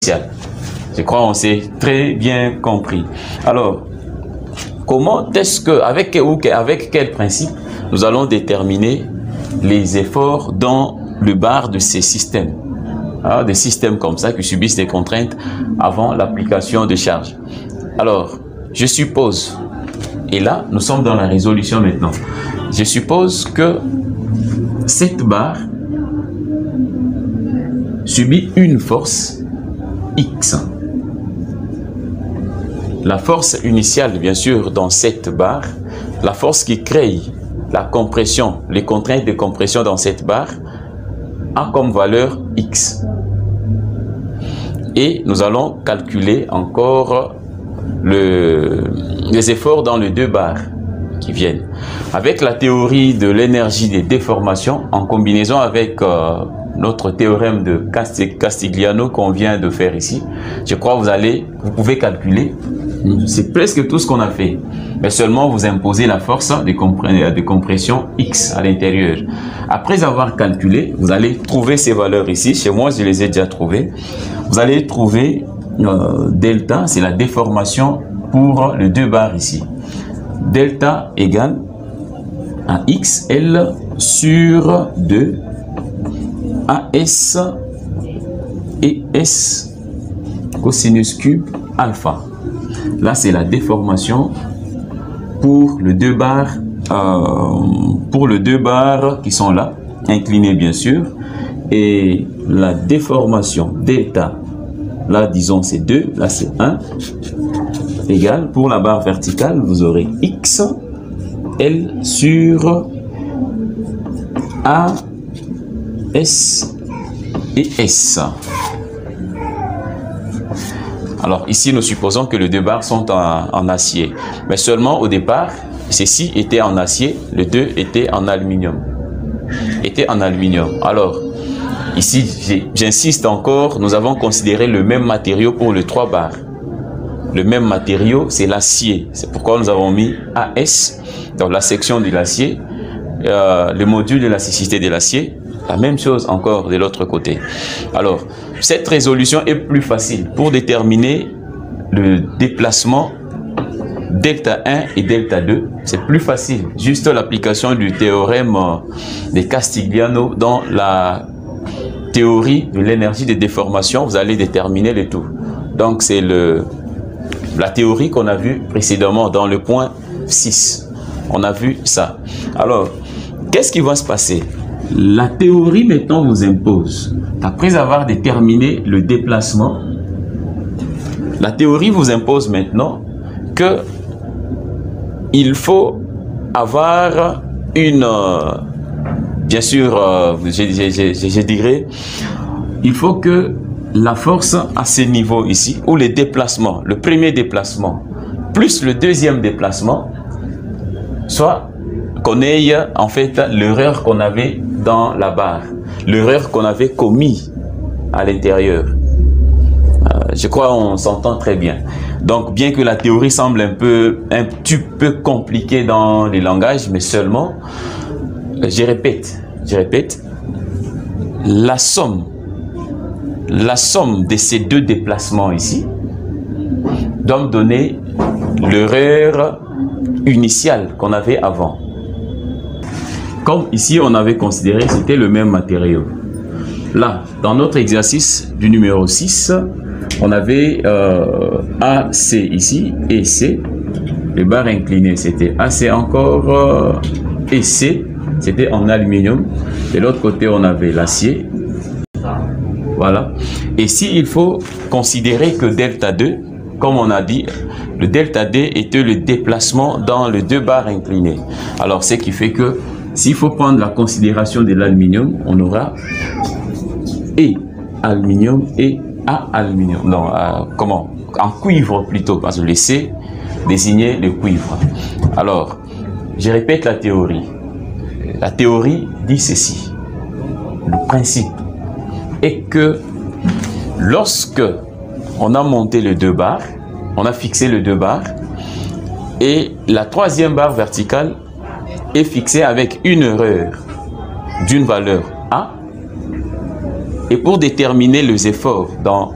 Je crois qu'on s'est très bien compris. Alors, comment est-ce que, avec quel principe nous allons déterminer les efforts dans le bar de ces systèmes? Alors, des systèmes comme ça qui subissent des contraintes avant l'application de charge. Alors, je suppose, et là, nous sommes dans la résolution maintenant. Je suppose que cette barre subit une force X. La force initiale, bien sûr, dans cette barre, la force qui crée la compression, les contraintes de compression dans cette barre, a comme valeur X. Et nous allons calculer encore les efforts dans les deux barres qui viennent. Avec la théorie de l'énergie des déformations, en combinaison avec notre théorème de Castigliano qu'on vient de faire ici, je crois que vous pouvez calculer. C'est presque tout ce qu'on a fait. Mais seulement vous imposez la force de compression X à l'intérieur. Après avoir calculé, vous allez trouver ces valeurs ici. Chez moi, je les ai déjà trouvées. Vous allez trouver delta, c'est la déformation pour les deux barres ici. Delta égale à XL sur 2 AS et S cosinus cube alpha. Là, c'est la déformation pour les deux barres, qui sont là, inclinées bien sûr. Et la déformation delta, là, disons, c'est 2, là, c'est 1, égale, pour la barre verticale, vous aurez X, L sur A, S et S. Alors ici, nous supposons que les deux barres sont en acier. Mais seulement au départ, ceci était en acier, les deux étaient en aluminium. Alors, ici, j'insiste encore, nous avons considéré le même matériau pour les trois barres. Le même matériau, c'est l'acier. C'est pourquoi nous avons mis AS, dans la section de l'acier, le module de l'élasticité de l'acier. La même chose encore de l'autre côté. Alors, cette résolution est plus facile pour déterminer le déplacement delta 1 et delta 2. C'est plus facile. Juste l'application du théorème de Castigliano dans la théorie de l'énergie des déformations. Vous allez déterminer le tout. Donc, c'est la théorie qu'on a vue précédemment dans le point 6. On a vu ça. Alors, qu'est-ce qui va se passer? La théorie maintenant vous impose, après avoir déterminé le déplacement, la théorie vous impose maintenant que il faut avoir une, bien sûr, je dirais, il faut que la force à ce niveau ici, ou les déplacements, le premier déplacement, plus le deuxième déplacement, soit qu'on ait en fait l'erreur qu'on avait dans la barre, l'erreur qu'on avait commis à l'intérieur. Je crois qu'on s'entend très bien. Donc, bien que la théorie semble un petit peu compliquée dans les langages, mais seulement, je répète, la somme de ces deux déplacements ici doit me donner l'erreur initiale qu'on avait avant. Comme ici, on avait considéré que c'était le même matériau. Là, dans notre exercice du numéro 6, on avait AC ici et C. Les barres inclinées, c'était AC encore et C, c'était en aluminium. De l'autre côté, on avait l'acier. Voilà. Et si il faut considérer que delta 2, comme on a dit, le delta D était le déplacement dans les deux barres inclinées. Alors, ce qui fait que s'il faut prendre la considération de l'aluminium, on aura E aluminium et A aluminium. Non, comment? En cuivre plutôt, parce que le C désignait le cuivre. Alors, je répète la théorie. La théorie dit ceci. Le principe est que lorsque on a monté les deux barres, on a fixé les deux barres, et la troisième barre verticale est fixée avec une erreur d'une valeur A. Et pour déterminer les efforts dans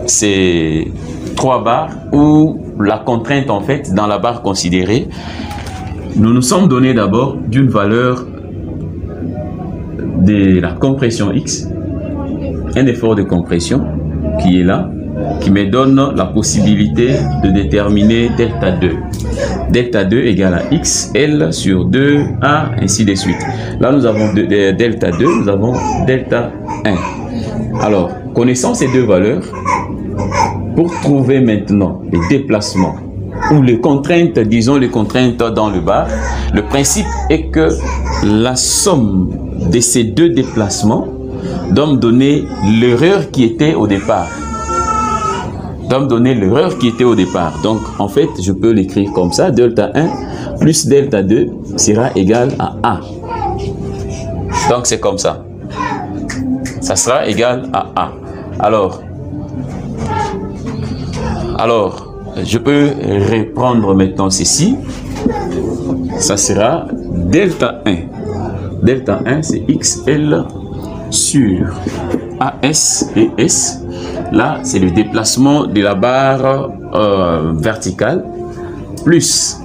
ces 3 barres où la contrainte en fait dans la barre considérée, nous nous sommes donné d'abord d'une valeur de la compression X, un effort de compression qui est là, qui me donne la possibilité de déterminer delta 2. Delta 2 égale à x, L sur 2A, ainsi de suite. Là, nous avons delta 2, nous avons delta 1. Alors, connaissant ces deux valeurs, pour trouver maintenant les déplacements ou les contraintes, disons les contraintes dans le bar, le principe est que la somme de ces deux déplacements doit me donner l'erreur qui était au départ. Donc, en fait, je peux l'écrire comme ça. Delta 1 plus delta 2 sera égal à A. Donc, c'est comme ça. Ça sera égal à A. Alors, je peux reprendre maintenant ceci. Ça sera delta 1. Delta 1, c'est XL sur AS et S. Là, c'est le déplacement de la barre verticale plus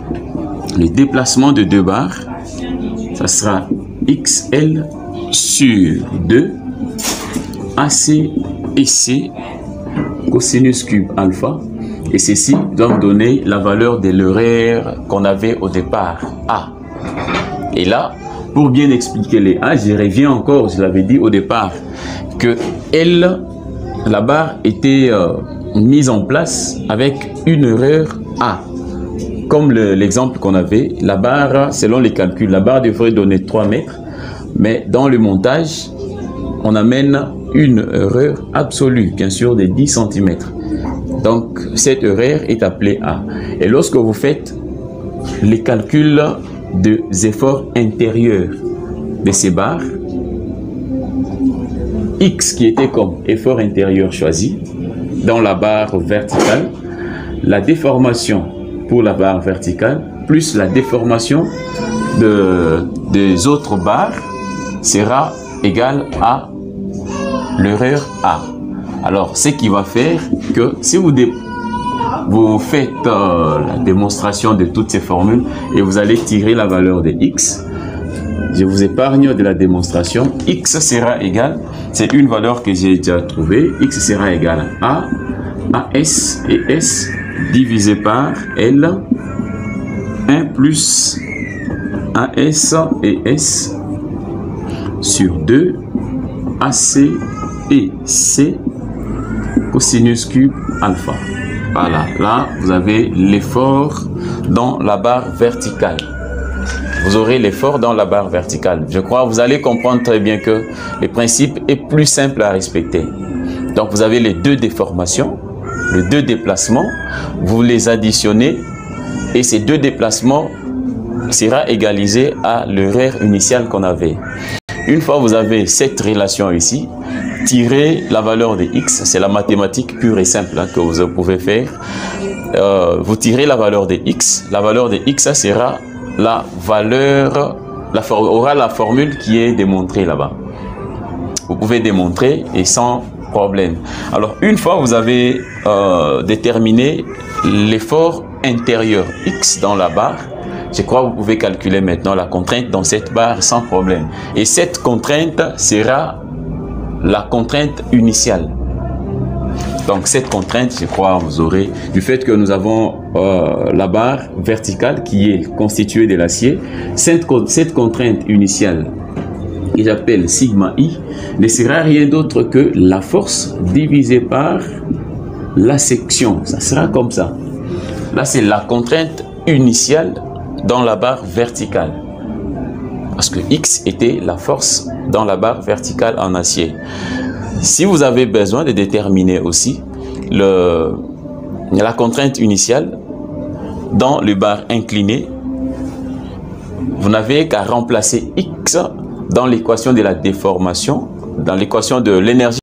le déplacement de 2 barres. Ça sera XL sur 2 AC et C cosinus cube alpha. Et ceci doit me donner la valeur de l'erreur qu'on avait au départ, A. Et là, pour bien expliquer les A, je reviens encore, je l'avais dit au départ, que L, la barre était mise en place avec une erreur A. Comme l'exemple qu'on avait, la barre, selon les calculs, la barre devrait donner 3 mètres, mais dans le montage, on amène une erreur absolue, bien sûr, de 10 cm. Donc, cette erreur est appelée A. Et lorsque vous faites les calculs des efforts intérieurs de ces barres, X qui était comme effort intérieur choisi dans la barre verticale, la déformation pour la barre verticale plus la déformation des autres barres sera égale à l'erreur A. Alors, ce qui va faire que si vous faites la démonstration de toutes ces formules et vous allez tirer la valeur de X, je vous épargne de la démonstration. X sera égal, c'est une valeur que j'ai déjà trouvée, X sera égal à AS et S divisé par L, 1 plus AS et S sur 2 AC et C cosinus cube alpha. Voilà, là vous avez l'effort dans la barre verticale. Vous aurez l'effort dans la barre verticale. Je crois que vous allez comprendre très bien que le principe est plus simple à respecter. Donc vous avez les deux déformations, les deux déplacements, vous les additionnez et ces deux déplacements sera égalisé à l'erreur initiale qu'on avait. Une fois vous avez cette relation ici, tirez la valeur de X, c'est la mathématique pure et simple que vous pouvez faire. Vous tirez la valeur de X, la valeur de X ça sera la valeur, aura la formule qui est démontrée là-bas. Vous pouvez démontrer et sans problème. Alors une fois vous avez déterminé l'effort intérieur X dans la barre, je crois que vous pouvez calculer maintenant la contrainte dans cette barre sans problème. Et cette contrainte sera la contrainte initiale. Donc cette contrainte, je crois, vous aurez, du fait que nous avons la barre verticale qui est constituée de l'acier, cette contrainte initiale, que j'appelle sigma I, ne sera rien d'autre que la force divisée par la section. Ça sera comme ça. Là, c'est la contrainte initiale dans la barre verticale. Parce que X était la force dans la barre verticale en acier. Si vous avez besoin de déterminer aussi la contrainte initiale dans le bar incliné, vous n'avez qu'à remplacer X dans l'équation de la déformation, dans l'équation de l'énergie